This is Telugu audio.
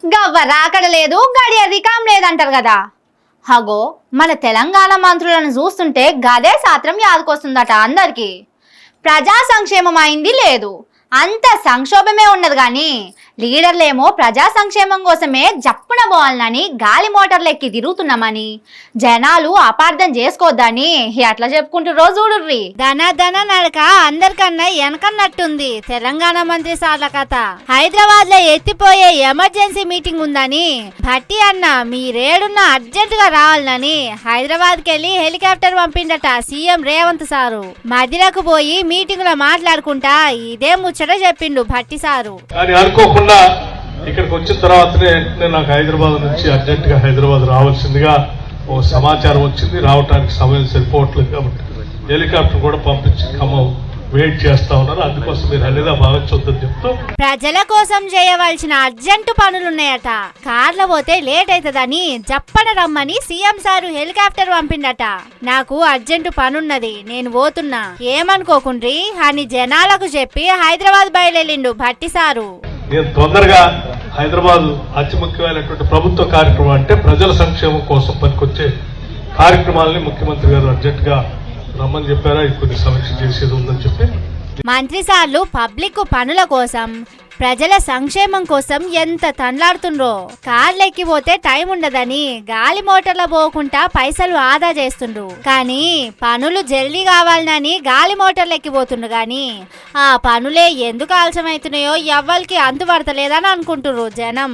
గవ్వ రాకడ లేదు గడియ రికాం లేదంటారు కదా. హగో మన తెలంగాణ మంత్రులను చూస్తుంటే గదే సాత్రం యాదకొస్తుందట అందరికి. ప్రజా సంక్షేమం అయింది లేదు, అంత సంక్షోభమే ఉన్నది. కానీ లీడర్లేమో ప్రజా సంక్షేమం కోసమే జప్పున పోవాలని గాలి మోటార్లెక్కి తిరుగుతున్నామని జనాలు అపార్థం చేసుకోవద్దని అట్లా చెప్పుకుంటూ రోజు చూడుర్రి. ధన నడక అందరికన్నా వెనకన్నట్టుంది తెలంగాణ మంత్రి సార్ల కథ. హైదరాబాద్ లో ఎత్తిపోయే ఎమర్జెన్సీ మీటింగ్ ఉందని భట్టి అన్న మీరేడున్న అర్జెంట్ గా రావాలని హైదరాబాద్ కెళ్లి హెలికాప్టర్ పంపిండట సీఎం రేవంత్ సారు. మధ్యలోకి పోయి మీటింగ్ లో మాట్లాడుకుంటా ఇదే ముచ్చట చెప్పిండు భట్టి సారు. ఇక్కడికి వచ్చిన తర్వాతనే నాకు హైదరాబాద్ నుంచి అర్జెంట్ గా హైదరాబాద్ రావాల్సిందిగా ఓ సమాచారం వచ్చింది. రావడానికి సమయం సరిపోవట్లేదు కాబట్టి హెలికాప్టర్ కూడా పంపించి ఖమ్మం వెయిట్ చేస్తా ఉన్నారు. అందుకోసం మీరు అనేది భావించొద్దని చెప్తూ ప్రజల కోసం చేయవలసిన అర్జెంటు పనులున్నాయట. కార్లో పోతే లేట్ అవుతుందని జప్పన రమ్మని సీఎం సారు హెలికాప్టర్ పంపిండట. నాకు అర్జెంటు పనున్నది నేను పోతున్నా ఏమనుకోకుండ్రి అని జనాలకు చెప్పి హైదరాబాద్ బయలుదేరిండు భట్టి సారు. నేను తొందరగా హైదరాబాద్ అతి ముఖ్యమైనటువంటి ప్రభుత్వ కార్యక్రమం అంటే ప్రజల సంక్షేమం కోసం పనికొచ్చే కార్యక్రమాలని ముఖ్యమంత్రి గారు అర్జెంట్ గా రమ్మని చెప్పారా, కొన్ని సమీక్ష చేసేది ఉందని చెప్పి మంత్రి సార్లు పబ్లిక్ పనుల కోసం ప్రజల సంక్షేమం కోసం ఎంత తండ్లాడుతుండ్రో. కార్లెక్కిపోతే టైం ఉండదని గాలి మోటార్ల పోకుండా పైసలు ఆదా చేస్తుండ్రు. కానీ పనులు జల్దీ కావాలని గాలి మోటార్లు ఎక్కిపోతుండ్రు. గాని ఆ పనులే ఎందుకు ఆలస్యం అవుతున్నాయో ఎవ్వరికి అంతుపడతలేదని అనుకుంటుర్రు జనం.